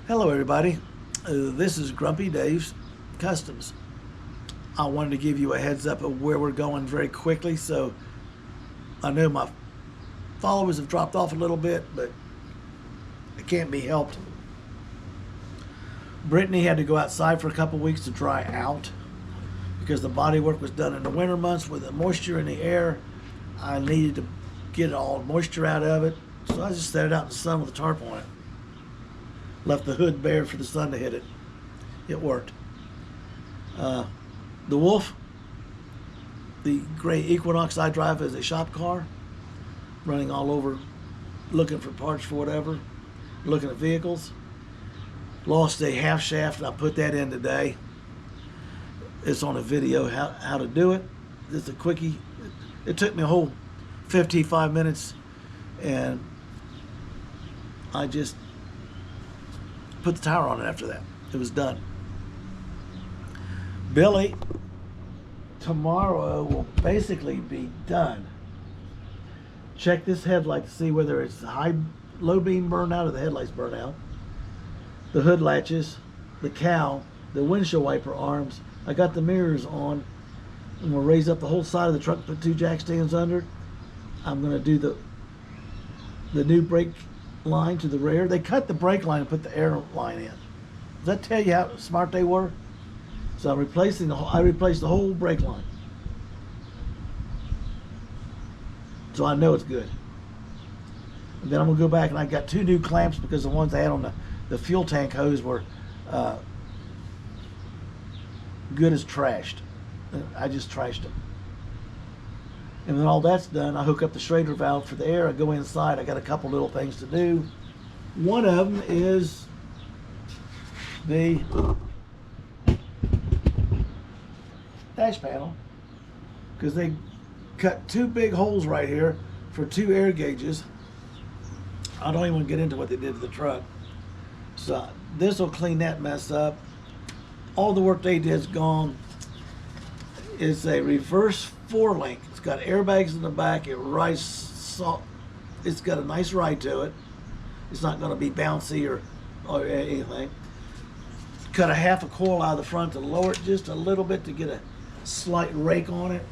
Hello everybody, this is Grumpy Dave's Customs. I wanted to give you a heads up of where we're going very quickly, so I know my followers have dropped off a little bit, but it can't be helped. Brittany had to go outside for a couple weeks to dry out because the body work was done in the winter months with the moisture in the air. I needed to get all the moisture out of it, so I just set it out in the sun with a tarp on it. Left the hood bare for the sun to hit it. It worked. The Wolf, the gray Equinox I drive as a shop car, running all over looking for parts for whatever, looking at vehicles. Lost a half shaft and I put that in today. It's on a video how to do it. It's a quickie. It took me a whole 55 minutes and I just put the tire on it after that. It was done. Billy tomorrow will basically be done. Check this headlight to see whether it's low beam burnout or the headlights burn out. The hood latches, the cowl, the windshield wiper arms. I got the mirrors on. I'm going to raise up the whole side of the truck, put two jack stands under it. I'm going to do the new brake line to the rear. They cut the brake line and put the air line in. Does that tell you how smart they were? So I'm replacing I replaced the whole brake line. So I know it's good. And then I'm gonna go back and I got two new clamps because the ones I had on the fuel tank hose were good as trashed. I just trashed them. And when all that's done, I hook up the Schrader valve for the air. I go inside. I got a couple little things to do. One of them is the dash panel, because they cut two big holes right here for two air gauges. I don't even want to get into what they did to the truck. So this will clean that mess up. All the work they did is gone. It's a reverse 4-link. It's got airbags in the back. It's got a nice ride to it. It's not going to be bouncy or anything. Cut a half a coil out of the front to lower it just a little bit to get a slight rake on it.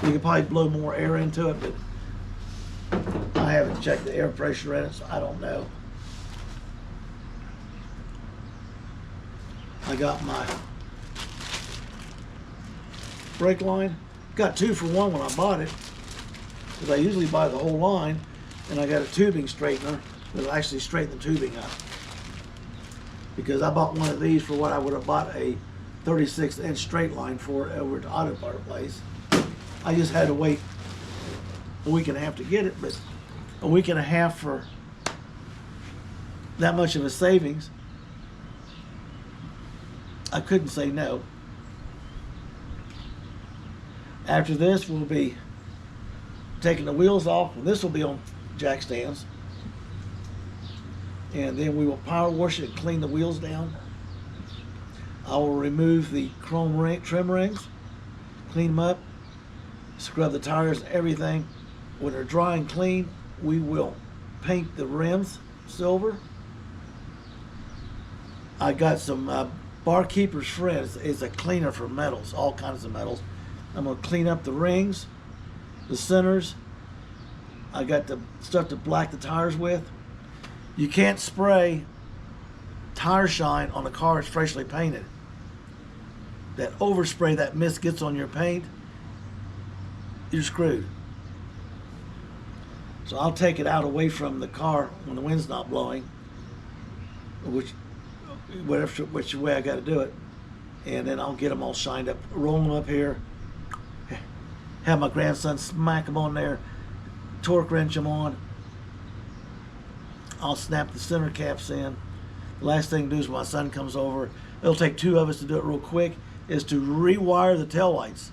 You could probably blow more air into it, but I haven't checked the air pressure in it, so I don't know. I got my brake line. Got 2 for 1 when I bought it, because I usually buy the whole line, and I got a tubing straightener that'll actually straighten the tubing up. Because I bought one of these for what I would have bought a 36-inch straight line for over at the auto part place. I just had to wait a week and a half to get it, but a week and a half for that much of a savings, I couldn't say no. After this, we'll be taking the wheels off, and this will be on jack stands. And then we will power wash it and clean the wheels down. I will remove the chrome trim rings, clean them up, scrub the tires, everything. When they're dry and clean, we will paint the rims silver. I got some Barkeeper's Friend. It's a cleaner for metals, all kinds of metals. I'm going to clean up the rings, the centers. I got the stuff to black the tires with. You can't spray tire shine on a car that's freshly painted. That overspray, that mist gets on your paint, you're screwed. So I'll take it out away from the car when the wind's not blowing, which way I got to do it, and then I'll get them all shined up, roll them up here, have my grandson smack them on there, torque wrench them on. I'll snap the center caps in. The last thing to do is when my son comes over, it'll take 2 of us to do it real quick, is to rewire the taillights.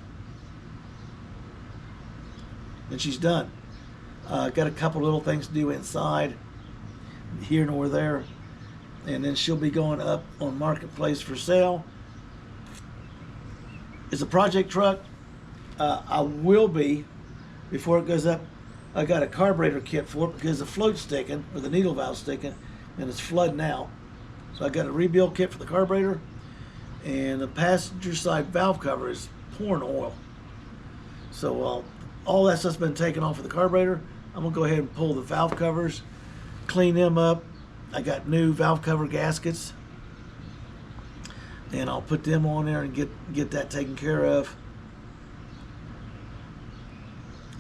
And she's done. Got a couple little things to do inside, here nor there. And then she'll be going up on Marketplace for sale. It's a project truck. I will be, before it goes up, I got a carburetor kit for it because the float's sticking, or the needle valve's sticking, and it's flooding out. So I got a rebuild kit for the carburetor, and the passenger side valve cover is pouring oil. So all that stuff's been taken off of the carburetor. I'm gonna go ahead and pull the valve covers, clean them up. I got new valve cover gaskets, and I'll put them on there and get that taken care of.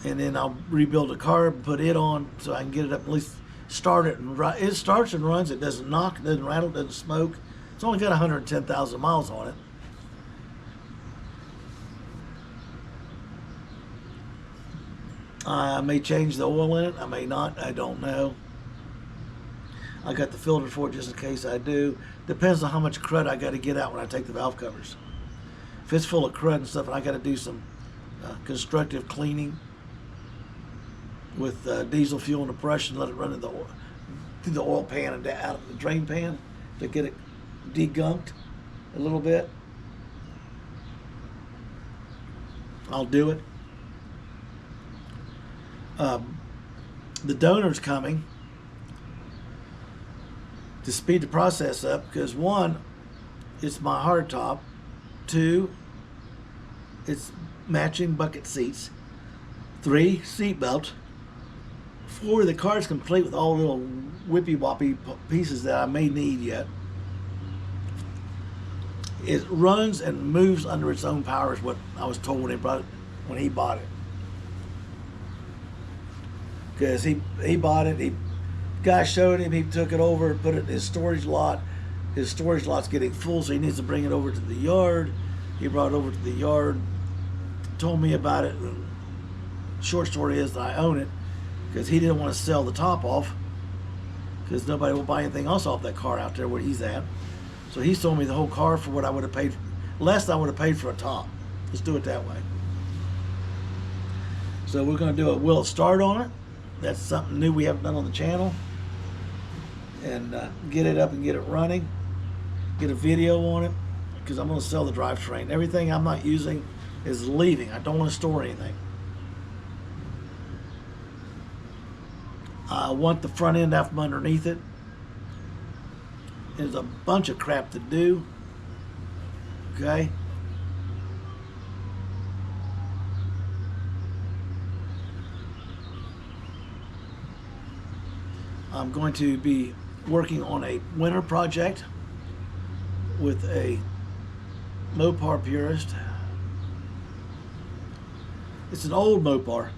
And then I'll rebuild the carb and put it on so I can get it up, at least start it. And it starts and runs. It doesn't knock, it doesn't rattle, it doesn't smoke. It's only got 110,000 miles on it. I may change the oil in it. I may not. I don't know. I got the filter for it just in case I do. Depends on how much crud I got to get out when I take the valve covers. If it's full of crud and stuff and I got to do some constructive cleaning with diesel fuel and a brush and let it run in through the oil pan and out of the drain pan to get it degunked a little bit, I'll do it. The donor's coming to speed the process up because 1, it's my hard top. 2, it's matching bucket seats. 3, seat belt. 4, the car's complete with all little whippy-woppy pieces that I may need yet. It runs and moves under its own power is what I was told when he bought it. Because he bought it, guy showed him, he took it over, put it in his storage lot. His storage lot's getting full, so he needs to bring it over to the yard. He brought it over to the yard, told me about it. Short story is that I own it because he didn't want to sell the top off because nobody will buy anything else off that car out there where he's at. So he sold me the whole car for what I would have paid, less than I would have paid for a top. Let's do it that way. So we're going to do a will it start on it. That's something new we haven't done on the channel. And get it up and get it running. Get a video on it because I'm going to sell the drivetrain. Everything I'm not using is leaving. I don't want to store anything. I want the front end out from underneath it. There's a bunch of crap to do. Okay. I'm going to be working on a winter project with a Mopar purist. It's an old Mopar.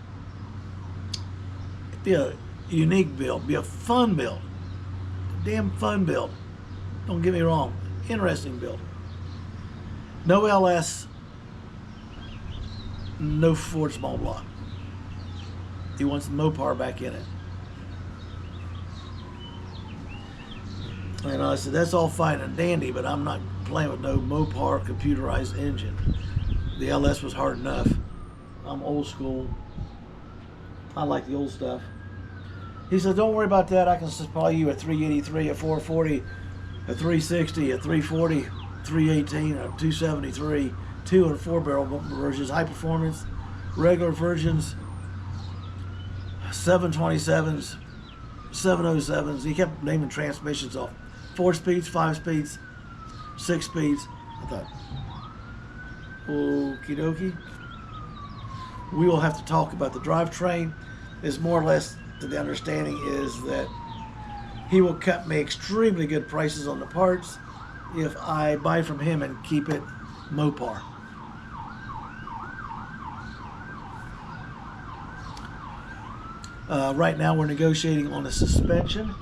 It'd be a unique build, be a fun build, damn fun build. Don't get me wrong, interesting build. No LS, no Ford small block. He wants the Mopar back in it. And I said, that's all fine and dandy, but I'm not playing with no Mopar computerized engine. The LS was hard enough. I'm old school. I like the old stuff. He said, don't worry about that. I can supply you a 383, a 440, a 360, a 340, 318, a 273, 2 and 4 barrel versions, high performance, regular versions, 727s, 707s. He kept naming transmissions off. 4 speeds, 5 speeds, 6 speeds. I thought, okie dokie. We will have to talk about the drivetrain. Is more or less to the understanding is that he will cut me extremely good prices on the parts if I buy from him and keep it Mopar. Right now we're negotiating on the suspension.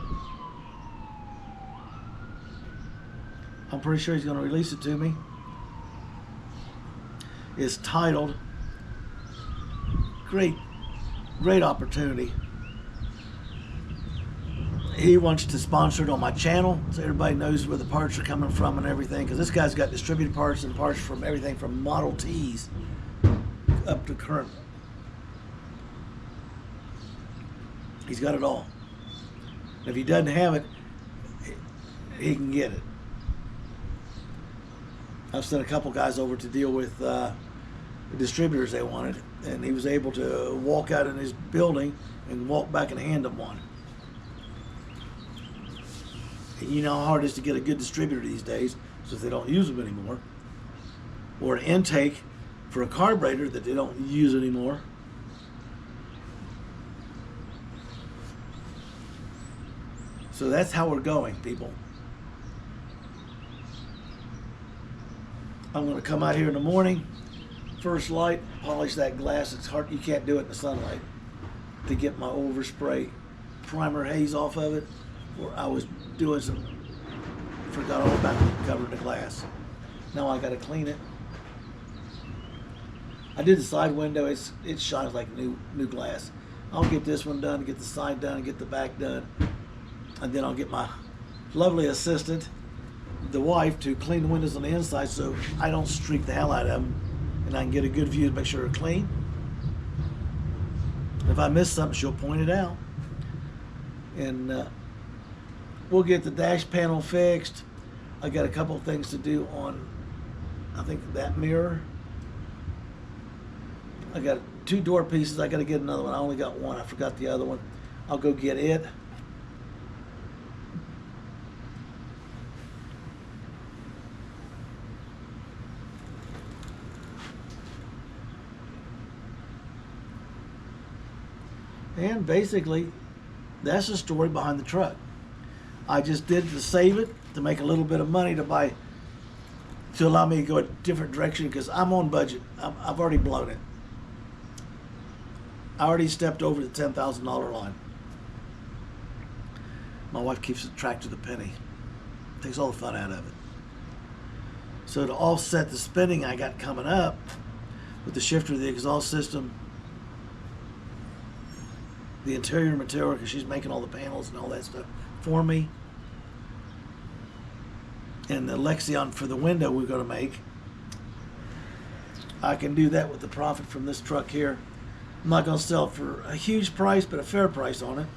I'm pretty sure he's going to release it to me. It's titled, great opportunity. He wants to sponsor it on my channel so everybody knows where the parts are coming from and everything, because this guy's got distributed parts and parts from everything from Model Ts up to current. He's got it all. If he doesn't have it, he can get it. I've sent a couple guys over to deal with the distributors they wanted, and he was able to walk out in his building and walk back and hand them one. You know how hard it is to get a good distributor these days, since they don't use them anymore. Or an intake for a carburetor that they don't use anymore. So that's how we're going, people. I'm going to come out here in the morning, first light, polish that glass. It's hard, you can't do it in the sunlight, to get my overspray primer haze off of it. Or I was doing some, forgot all about covering the glass. Now I got to clean it. I did the side window. It shines like new glass. I'll get this one done, get the side done, get the back done, and then I'll get my lovely assistant, the wife, to clean the windows on the inside so I don't streak the hell out of them, and I can get a good view to make sure they're clean. If I miss something, she'll point it out. And we'll get the dash panel fixed. I got a couple of things to do on, I think, that mirror. I got 2 door pieces. I got to get another one. I only got one. I forgot the other one. I'll go get it. And basically, that's the story behind the truck. I just did to save it, to make a little bit of money, to allow me to go a different direction, because I'm on budget. I've already blown it. I already stepped over the $10,000 line. My wife keeps it tracked to the penny. Takes all the fun out of it. So to offset the spending I got coming up with the shifter, the exhaust system, the interior material, because she's making all the panels and all that stuff for me, and the Lexion for the window we're going to make, I can do that with the profit from this truck here. I'm not going to sell it for a huge price, but a fair price on it.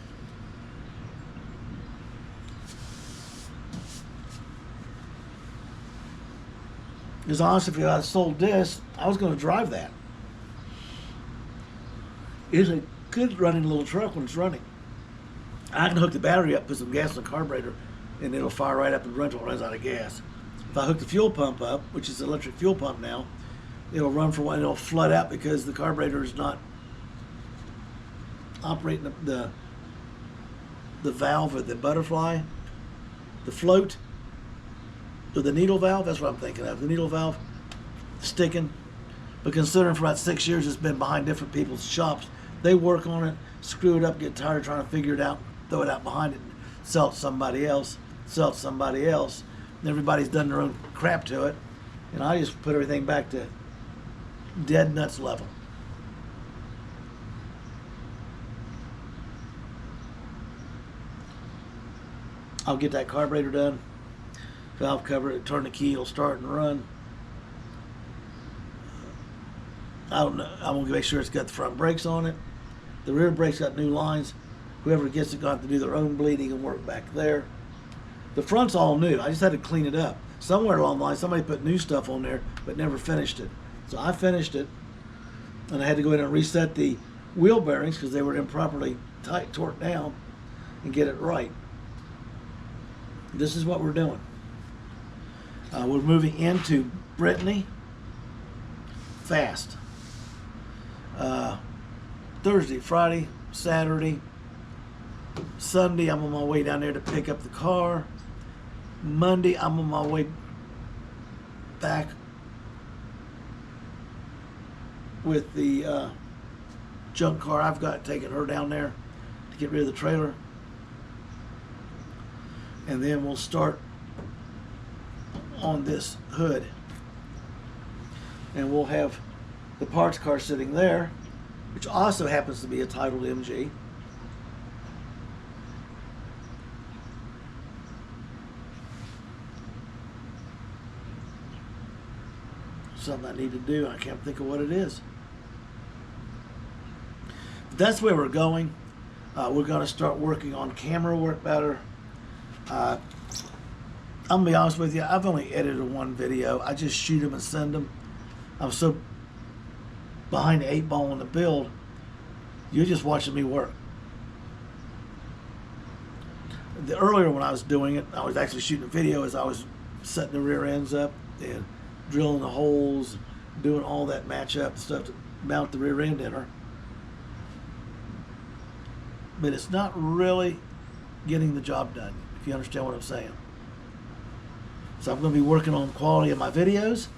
Because honestly, if I had sold this, I was going to drive that. It's a good running little truck when it's running. I can hook the battery up, put some gas in the carburetor, and it'll fire right up and run until it runs out of gas. If I hook the fuel pump up, which is an electric fuel pump now, it'll run for a while and it'll flood out because the carburetor is not operating the valve or the butterfly, the float, or the needle valve. That's what I'm thinking of. The needle valve sticking. But considering for about 6 years it's been behind different people's shops, they work on it, screw it up, get tired trying to figure it out, throw it out behind it, sell it to somebody else, and everybody's done their own crap to it, and I just put everything back to dead nuts level. I'll get that carburetor done, valve cover it, turn the key, it'll start and run. I don't know, I'm gonna make sure it's got the front brakes on it. The rear brakes got new lines. Whoever gets it got to do their own bleeding and work back there. The front's all new. I just had to clean it up. Somewhere along the line, somebody put new stuff on there, but never finished it. So I finished it, and I had to go in and reset the wheel bearings because they were improperly torqued down, and get it right. This is what we're doing. We're moving into Brittany fast. Thursday, Friday, Saturday, Sunday, I'm on my way down there to pick up the car. Monday, I'm on my way back with the junk car I've got, taking her down there to get rid of the trailer. And then we'll start on this hood. And we'll have the parts car sitting there, which also happens to be a titled MG. Something I need to do, and I can't think of what it is. That's where we're going. We're going to start working on camera work better. I'm going to be honest with you, I've only edited one video. I just shoot them and send them. I'm so behind the 8 ball on the build, you're just watching me work. The earlier when I was doing it, I was actually shooting a video as I was setting the rear ends up and drilling the holes, doing all that match-up stuff to mount the rear end in her. But it's not really getting the job done, if you understand what I'm saying. So I'm going to be working on the quality of my videos.